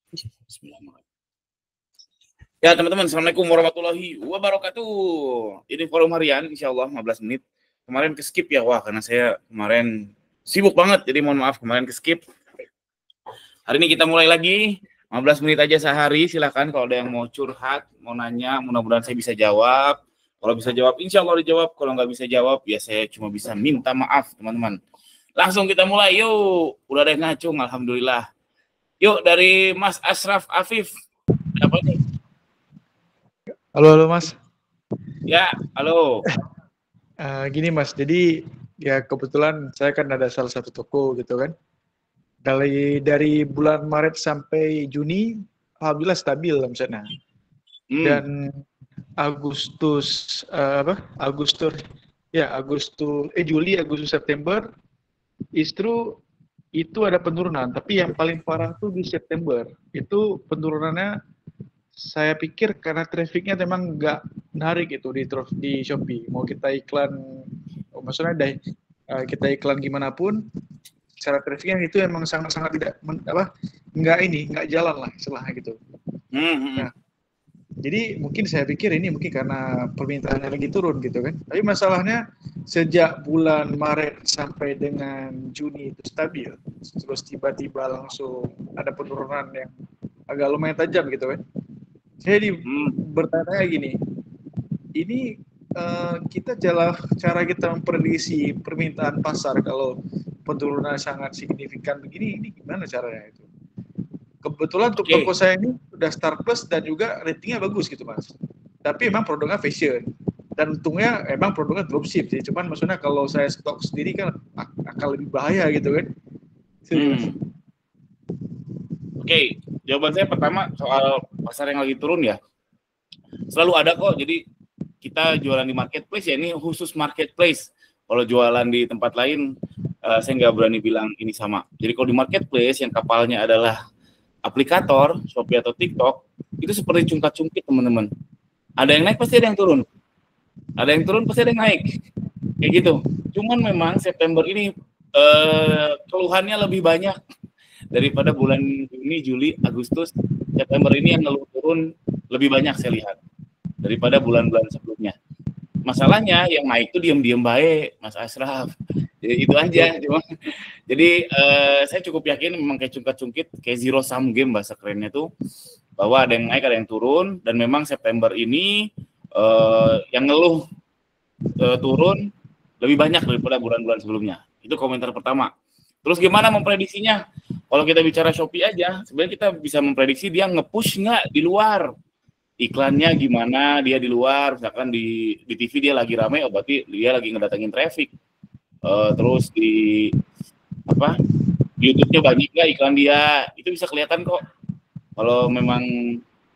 Bismillahirrahmanirrahim. Ya teman-teman, Assalamualaikum warahmatullahi wabarakatuh. Ini forum harian, insya Allah 15 menit. Kemarin ke skip ya, wah karena saya kemarin sibuk banget, jadi mohon maaf kemarin ke skip. Hari ini kita mulai lagi, 15 menit aja sehari, silahkan kalau ada yang mau curhat, mau nanya, mudah-mudahan saya bisa jawab. Kalau bisa jawab, insya Allah dijawab. Kalau nggak bisa jawab, ya saya cuma bisa minta maaf teman-teman. Langsung kita mulai, yuk. Udah ada yang ngacung, alhamdulillah. Yuk dari Mas Ashraf Afif. Apa nih? Halo Mas. Ya, halo. Gini Mas, jadi ya kebetulan saya kan ada salah satu toko gitu kan. Dari bulan Maret sampai Juni, alhamdulillah stabil misalnya. Dan Juli, Agustus, September, justru itu ada penurunan. Tapi yang paling parah tuh di September. Itu penurunannya saya pikir karena trafficnya memang nggak menarik itu di Shopee. Mau kita iklan, maksudnya kita iklan gimana pun, secara trafficnya itu emang sangat-sangat tidak nggak jalan lah istilahnya gitu. Nah, jadi mungkin saya pikir ini mungkin karena permintaannya lagi turun gitu kan. Tapi masalahnya sejak bulan Maret sampai dengan Juni itu stabil, terus tiba-tiba langsung ada penurunan yang agak lumayan tajam gitu kan. Saya bertanya gini, ini cara kita memprediksi permintaan pasar kalau penurunan sangat signifikan begini, ini gimana caranya itu? Kebetulan untuk toko saya ini udah Star Plus dan juga ratingnya bagus gitu Mas. Tapi emang produknya fashion. Dan untungnya emang produknya dropship sih. Cuman maksudnya kalau saya stok sendiri kan akan lebih bahaya gitu kan. Oke, jawaban saya pertama soal pasar yang lagi turun ya. Selalu ada kok, jadi kita jualan di marketplace ya, ini khusus marketplace. Kalau jualan di tempat lain, saya nggak berani bilang ini sama. Jadi kalau di marketplace yang kapalnya adalah aplikator, Shopee atau TikTok, itu seperti cungkat-cungkit teman-teman. Ada yang naik pasti ada yang turun. Ada yang turun pasti ada yang naik. Kayak gitu. Cuman memang September ini keluhannya lebih banyak daripada bulan Juni, Juli, Agustus, September ini yang ngeluh turun lebih banyak saya lihat daripada bulan-bulan sebelumnya. Masalahnya yang naik itu diam-diam baik, Mas Ashraf. Jadi itu aja. Jadi saya cukup yakin memang kayak cungkat-cungkit, kayak zero sum game bahasa kerennya tuh, bahwa ada yang naik, ada yang turun, dan memang September ini yang ngeluh turun lebih banyak daripada bulan-bulan sebelumnya. Itu komentar pertama. Terus gimana memprediksinya? Kalau kita bicara Shopee aja, sebenarnya kita bisa memprediksi dia nge-push nggak di luar. Iklannya gimana dia di luar, misalkan di TV dia lagi ramai, oh berarti dia lagi ngedatengin traffic. Terus di YouTube-nya banyak nggak iklan dia, itu bisa kelihatan kok. Kalau memang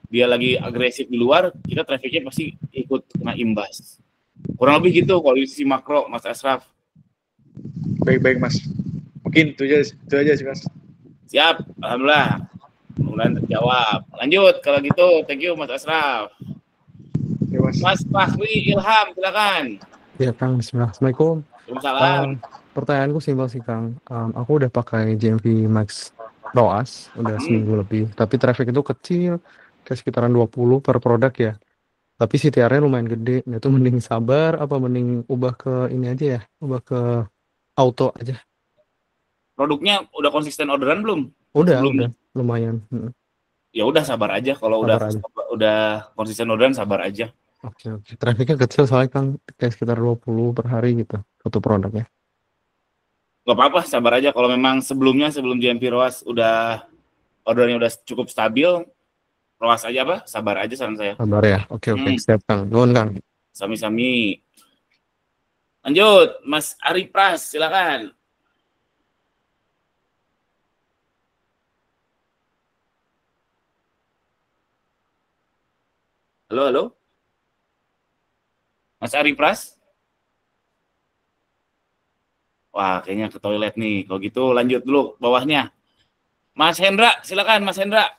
dia lagi agresif di luar, kita trafficnya pasti ikut kena imbas. Kurang lebih gitu kondisi makro, Mas Ashraf. Baik Mas. Mungkin itu aja sih Mas. Siap, alhamdulillah. Mudah-mudahan terjawab. Lanjut kalau gitu, thank you Mas Ashraf. Ya, Mas Fahri Ilham, silakan. Ya Kang, Assalamualaikum. Waalaikumsalam. Pertanyaanku simpel sih Kang. Aku udah pakai JMV Max ROAS udah seminggu lebih, tapi traffic itu kecil, kayak sekitaran 20 per produk ya. Tapi CTR-nya lumayan gede. Nah, itu mending sabar apa mending ubah ke ini aja ya, ubah ke auto aja. Produknya udah konsisten orderan belum? Udah lumayan. Ya udah sabar aja, kalau udah konsisten orderan sabar aja. Oke. Trafficnya kecil soalnya Kang, kayak sekitar 20 per hari gitu satu produknya. Gak apa-apa, sabar aja. Kalau memang sebelum JMP ROAS udah ordernya udah cukup stabil, ROAS aja sabar aja saran saya. Sabar ya. Oke. Siap Kang. Nuhun Kang. Sami-sami. Lanjut, Mas Ari Pras, silakan. Halo. Mas Ari Pras? Wah, kayaknya ke toilet nih. Kalau gitu lanjut dulu bawahnya. Mas Hendra, silakan Mas Hendra.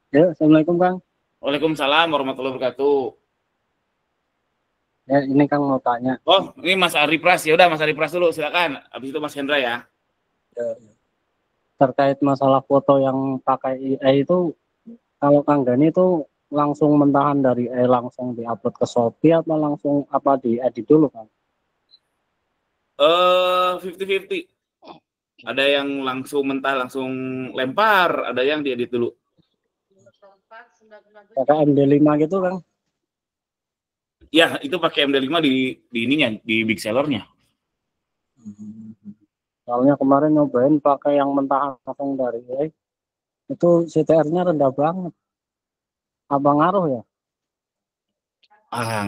Ya, Assalamualaikum Kang. Waalaikumsalam warahmatullahi wabarakatuh. Ya, ini Kang mau tanya. Oh, ini Mas Ari Pras. Ya udah Mas Ari Pras dulu, silakan. Habis itu Mas Hendra ya. terkait masalah foto yang pakai AI itu, kalau Kang Gani itu langsung mentahan dari AI langsung diupload ke Shopee atau langsung apa diedit dulu Kang? 50-50. Ada yang langsung mentah langsung lempar, ada yang diedit dulu. Pakai MD5 gitu Kang? Ya, itu pakai MD5 di ininya, di big sellernya. Soalnya kemarin nyobain pakai yang mentahan langsung dari AI, itu CTR-nya rendah banget. Apa ngaruh ya?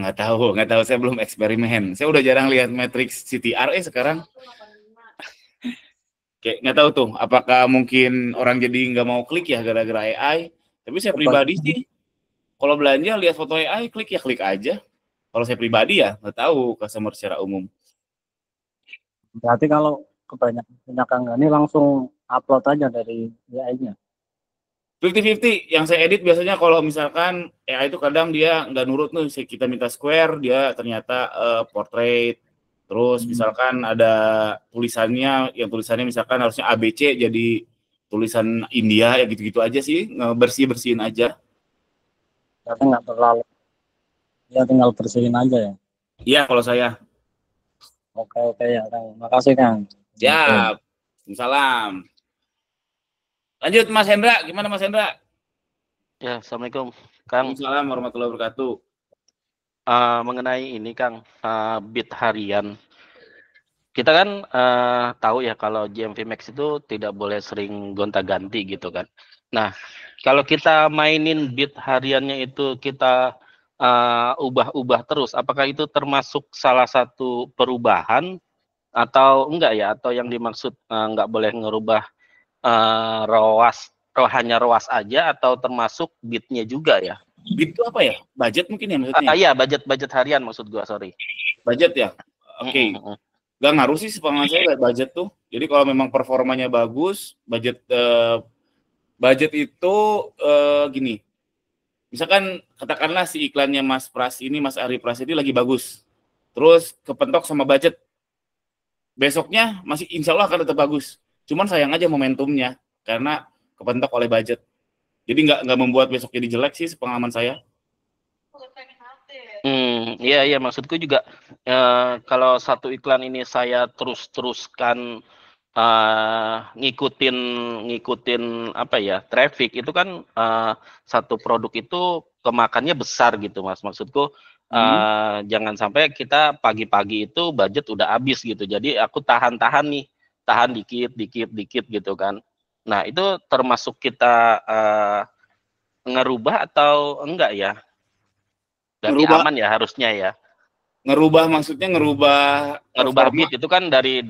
Nggak tahu, saya belum eksperimen. Saya udah jarang lihat matrix CTR sekarang. Kayak nggak tahu tuh, apakah mungkin orang jadi nggak mau klik ya gara-gara AI. Tapi saya pribadi sih, kalau belanja lihat foto AI, klik ya klik aja. Kalau saya pribadi ya nggak tahu customer secara umum. Berarti kalau kebanyakan punya Kang Gani langsung upload aja dari AI-nya. 50-50 yang saya edit biasanya kalau misalkan AI itu kadang dia nggak nurut nih, kita minta square, dia ternyata portrait. Terus misalkan ada tulisannya, yang tulisannya misalkan harusnya ABC jadi tulisan India, ya gitu-gitu aja sih, bersihin aja. Berarti nggak terlalu, ya tinggal bersihin aja ya. Iya kalau saya. Oke ya Kang, makasih Kang. Ya, salam. Lanjut Mas Hendra, gimana Mas Hendra? Ya, Assalamualaikum, Kang. Waalaikumsalam warahmatullahi wabarakatuh. Mengenai ini, Kang, bid harian. Kita kan tahu ya kalau GMV Max itu tidak boleh sering gonta-ganti gitu kan. Nah, kalau kita mainin bid hariannya itu kita ubah-ubah terus, apakah itu termasuk salah satu perubahan atau enggak ya? Atau yang dimaksud enggak boleh ngerubah hanya ROAS aja atau termasuk bidnya juga ya? Bid itu apa ya? Budget mungkin ya maksudnya? Iya, budget harian maksud gua, sorry. Budget ya? Oke. Gak ngaruh sih sepengalaman saya budget tuh. Jadi kalau memang performanya bagus, budget itu gini. Misalkan katakanlah si iklannya Mas Ari Pras ini lagi bagus. Terus kepentok sama budget. Besoknya masih insya Allah akan tetap bagus. Cuman sayang aja momentumnya karena kepentok oleh budget. Jadi nggak membuat besok jadi jelek sih sepengalaman saya. Iya maksudku juga kalau satu iklan ini saya teruskan ngikutin apa ya traffic itu kan satu produk itu kemakannya besar gitu Mas, maksudku jangan sampai kita pagi-pagi itu budget udah habis gitu, jadi aku tahan dikit gitu kan. Nah itu termasuk kita ngerubah atau enggak ya? Berarti aman ya harusnya ya. Ngerubah maksudnya ngerubah bid itu kan dari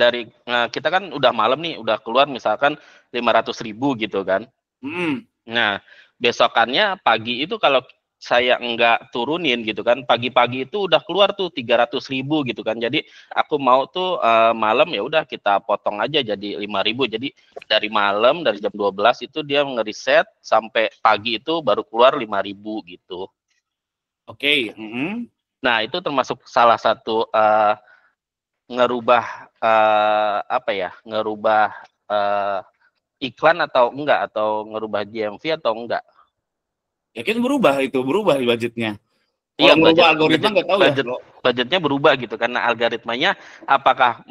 kita kan udah malam nih, udah keluar misalkan 500.000 gitu kan. Nah besokannya pagi itu kalau saya enggak turunin gitu kan, pagi-pagi itu udah keluar tuh 300.000 gitu kan. Jadi aku mau tuh malam ya udah kita potong aja jadi 5.000. Jadi dari malam dari jam 12 itu dia ngeriset sampai pagi itu baru keluar 5.000 gitu. Oke. Nah itu termasuk salah satu ngerubah iklan atau enggak, atau ngerubah GMV atau enggak? Yakin berubah di budgetnya. Iya, algoritma nggak tahu budgetnya berubah gitu karena algoritmanya apakah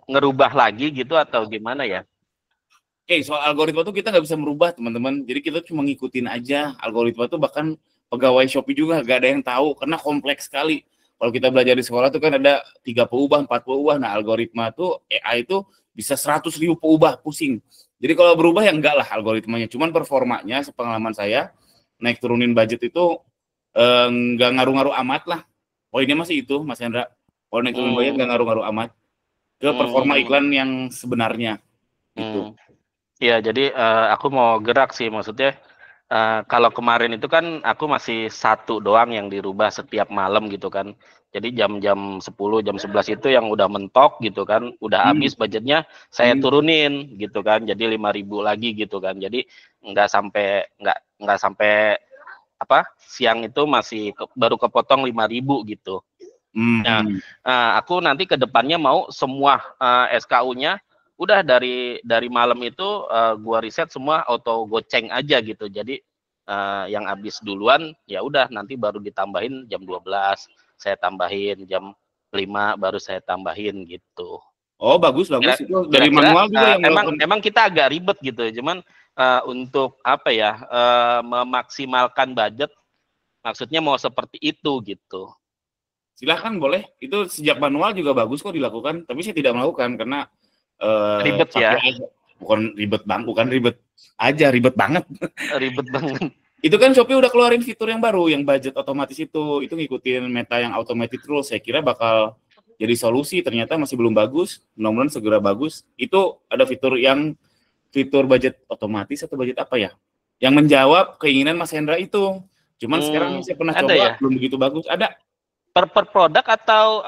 ngerubah lagi gitu atau gimana ya? Oke, soal algoritma tuh kita nggak bisa merubah teman-teman. Jadi kita cuma ngikutin aja algoritma tuh, bahkan pegawai Shopee juga nggak ada yang tahu karena kompleks sekali. Kalau kita belajar di sekolah tuh kan ada 3 peubah, 4 peubah. Nah algoritma tuh AI itu bisa 100.000 peubah, pusing. Jadi kalau berubah ya enggak lah algoritmanya. Cuman performanya sepengalaman saya naik turunin budget itu nggak ngaruh-ngaruh amat lah. Poinnya masih itu Mas Hendra. Kalau naik turunin budget nggak ngaruh-ngaruh amat ke performa iklan yang sebenarnya. Gitu. Iya, jadi aku mau gerak sih, maksudnya kalau kemarin itu kan aku masih satu doang yang dirubah setiap malam gitu kan. Jadi jam 10, jam 11 itu yang udah mentok gitu kan, udah habis budgetnya, saya turunin gitu kan, jadi 5.000 lagi gitu kan. Jadi nggak sampai siang itu masih baru kepotong 5.000 gitu. Nah, aku nanti ke depannya mau semua SKU-nya udah dari malam itu gua riset semua auto goceng aja gitu. Jadi yang habis duluan ya udah nanti baru ditambahin jam 12, saya tambahin jam 5 baru saya tambahin gitu. Oh, bagus itu dari manual juga yang emang kita agak ribet gitu. Cuman untuk apa ya, memaksimalkan budget maksudnya mau seperti itu gitu. Silahkan boleh, itu sejak manual juga bagus kok dilakukan, tapi saya tidak melakukan karena ribet ya. Bukan ribet aja, ribet banget. Ribet banget. Itu kan Shopee udah keluarin fitur yang baru, yang budget otomatis itu ngikutin meta yang automated rules. Saya kira bakal jadi solusi, ternyata masih belum bagus, mudah-mudahan segera bagus. Itu ada fitur budget otomatis atau budget apa ya? Yang menjawab keinginan Mas Hendra itu. Cuman sekarang saya pernah coba, ya? Belum begitu bagus. Ada per produk atau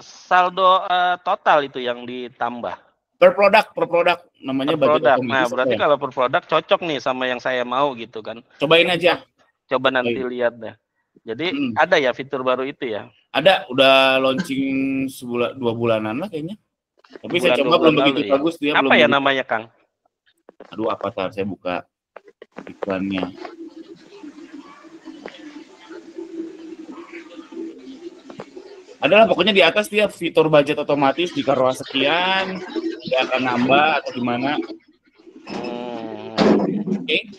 saldo total itu yang ditambah? Per produk namanya budget otomatis. Nah, berarti kalau per produk cocok nih sama yang saya mau gitu kan. Cobain aja. Coba nanti lihat deh. Jadi ada ya fitur baru itu ya? Ada, udah launching 2 bulanan lah kayaknya. Tapi saya coba belum begitu bagus dia. Apa ya namanya, Kang? Aduh, apa tar saya buka iklannya. Adalah pokoknya di atas dia fitur budget otomatis jika ROAS sekian dia akan nambah atau gimana. Oke.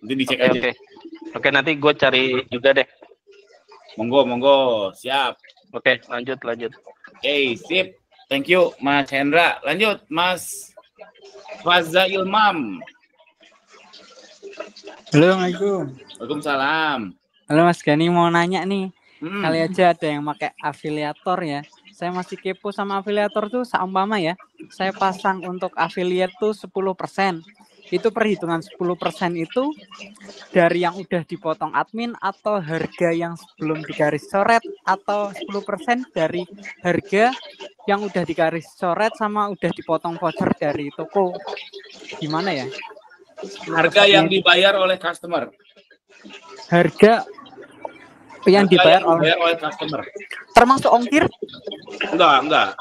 Nanti dicek aja. Oke, nanti gue cari juga deh. Monggo, siap. Oke, lanjut. Oke, sip. Thank you, Mas Hendra. Lanjut, Mas Faza Ilmam. Halo, Assalamualaikum. Waalaikumsalam. Halo Mas Gani, mau nanya nih. Kali aja ada yang pakai afiliator ya. Saya masih kepo sama afiliator tuh, seumpama ya. Saya pasang untuk affiliate tuh 10%. Itu perhitungan 10% itu dari yang udah dipotong admin atau harga yang sebelum digaris coret, atau 10% dari harga yang udah digaris coret sama udah dipotong voucher dari toko. Gimana ya? Harga yang dibayar oleh customer. Harga yang dibayar oleh customer. Termasuk ongkir? Enggak.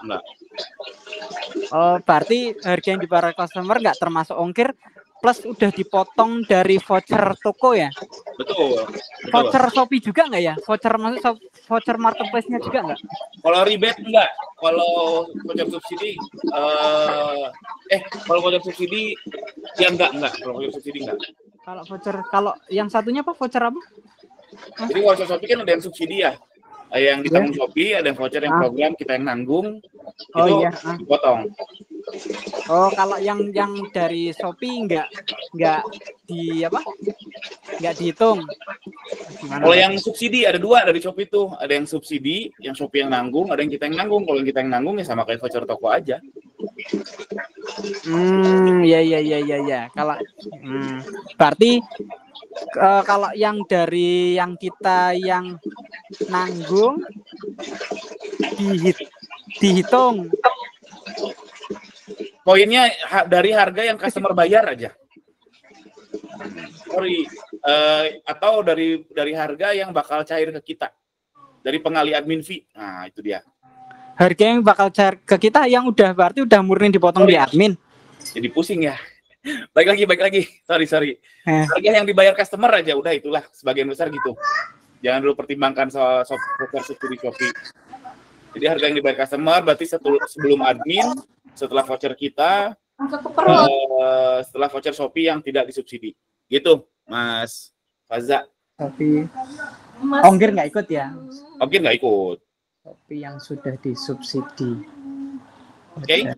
Oh, berarti harga yang dibayar customer enggak termasuk ongkir, plus udah dipotong dari voucher toko ya? Betul. Voucher Shopee juga enggak ya? Voucher marketplace-nya juga enggak? Kalau rebate enggak. Kalau voucher subsidi kalau voucher subsidi ya enggak. Kalau voucher subsidi enggak. Kalau yang satunya apa? Voucher apa? Jadi voucher Shopee kan ada yang subsidi ya. Yang ditanggung Shopee, ada yang voucher yang program kita yang nanggung. Dipotong. Oh, kalau yang dari Shopee enggak dihitung. Gimana? Kalau yang subsidi ada 2 dari Shopee itu, ada yang subsidi, yang Shopee yang nanggung, ada yang kita yang nanggung. Kalau yang kita yang nanggung ya sama kayak voucher toko aja. Ya. Kalau berarti kalau yang dari yang kita yang nanggung dihitung. Poinnya dari harga yang customer bayar aja. Atau dari harga yang bakal cair ke kita. Dari pengali admin fee. Nah, itu dia. Harga yang bakal cair ke kita yang berarti udah murni dipotong di admin. Jadi pusing ya. Baik lagi. Sorry. Harga yang dibayar customer aja udah itulah sebagian besar gitu. Jangan dulu pertimbangkan soal subsidi Shopee. Jadi harga yang dibayar customer berarti sebelum admin, setelah voucher kita, setelah voucher Shopee yang tidak disubsidi. Gitu, Mas Faza. Tapi ongkir nggak ikut ya? Ongkir nggak ikut. Shopee yang sudah disubsidi. Oke.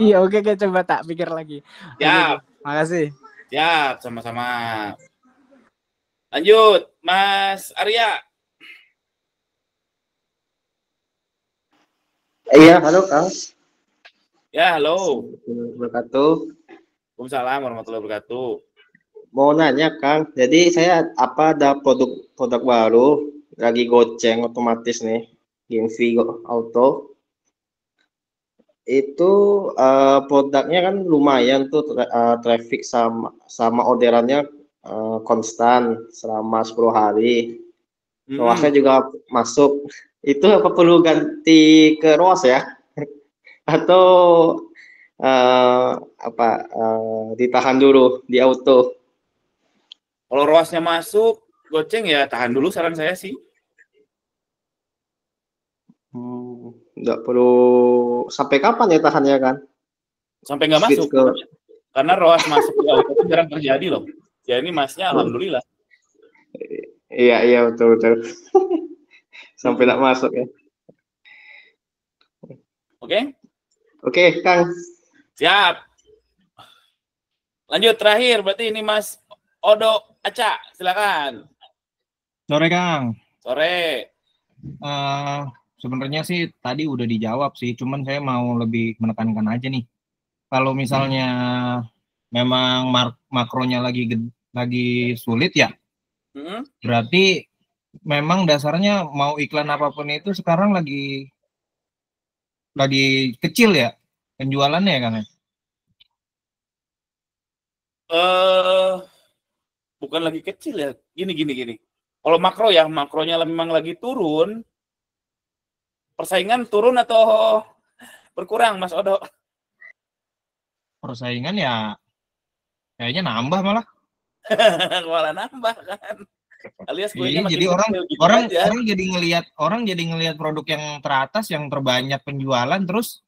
Iya, oke, coba tak pikir lagi. Ya. Makasih. Ya, sama-sama. Lanjut, Mas Arya. Iya, halo Kang. Ya, halo. Wabarakatuh. Waalaikumsalam warahmatullahi wabarakatuh. Mau nanya Kang, jadi saya ada produk baru lagi goceng otomatis nih, Genvi Auto. Itu produknya kan lumayan tuh, traffic sama orderannya konstan selama 10 hari. ROAS-nya juga masuk. Itu apa perlu ganti ke ROAS ya? Atau ditahan dulu di auto. Kalau ROAS-nya masuk, goceng ya tahan dulu saran saya sih. Nggak perlu sampai kapan ya tahannya kan? Sampai nggak masuk. Karena ROAS masuk di auto itu jarang terjadi loh. Ya ini masnya alhamdulillah. Iya betul. Sampai nggak masuk ya. Oke, Kang. Siap. Lanjut terakhir, berarti ini Mas Odo Aca, silakan. Sore, Kang. Sore. Sebenarnya sih tadi udah dijawab sih, cuman saya mau lebih menekankan aja nih. Kalau misalnya memang makronya lagi sulit ya, berarti memang dasarnya mau iklan apapun itu sekarang lagi kecil ya penjualannya ya, Kang? Bukan lagi kecil ya. Gini. Kalau makronya memang lagi turun. Persaingan turun atau berkurang, Mas Odo? Persaingan ya kayaknya nambah malah. Malah nambah kan. Alias jadi orang jadi ngelihat produk yang teratas yang terbanyak penjualan terus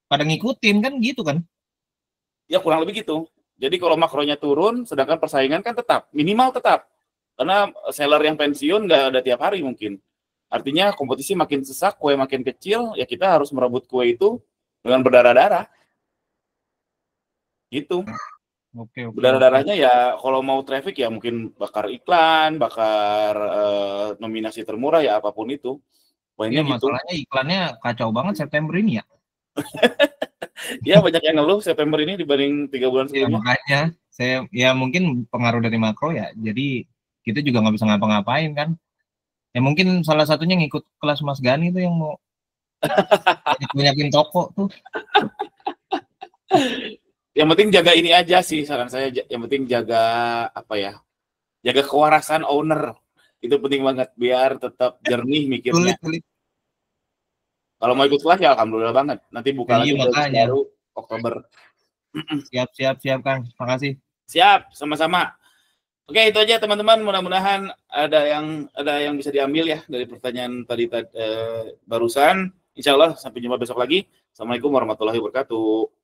pada ngikutin kan gitu kan? Ya kurang lebih gitu. Jadi kalau makronya turun, sedangkan persaingan kan minimal tetap. Karena seller yang pensiun nggak ada tiap hari mungkin. Artinya kompetisi makin sesak, kue makin kecil, ya kita harus merebut kue itu dengan berdarah-darah. Gitu. Oke. Berdarah-darahnya ya kalau mau traffic ya mungkin bakar iklan, bakar nominasi termurah ya apapun itu. Iya, gitu. Masalahnya iklannya kacau banget September ini ya. Ya banyak yang ngeluh September ini dibanding 3 bulan sebelumnya. Ya, makanya saya mungkin pengaruh dari makro ya. Jadi kita juga nggak bisa ngapa-ngapain kan. Ya mungkin salah satunya ngikut kelas Mas Gani tuh yang mau banyakin toko tuh. Yang penting jaga ini aja sih saran saya. Yang penting jaga jaga kewarasan owner. Itu penting banget biar tetap jernih mikirnya. Kalau mau ikut kelas ya alhamdulillah banget. Nanti buka lagi baru Oktober. Siap Kang. Makasih. Siap, sama-sama. Oke, itu aja teman-teman. Mudah-mudahan ada yang bisa diambil ya dari pertanyaan tadi barusan. Insya Allah sampai jumpa besok lagi. Assalamualaikum warahmatullahi wabarakatuh.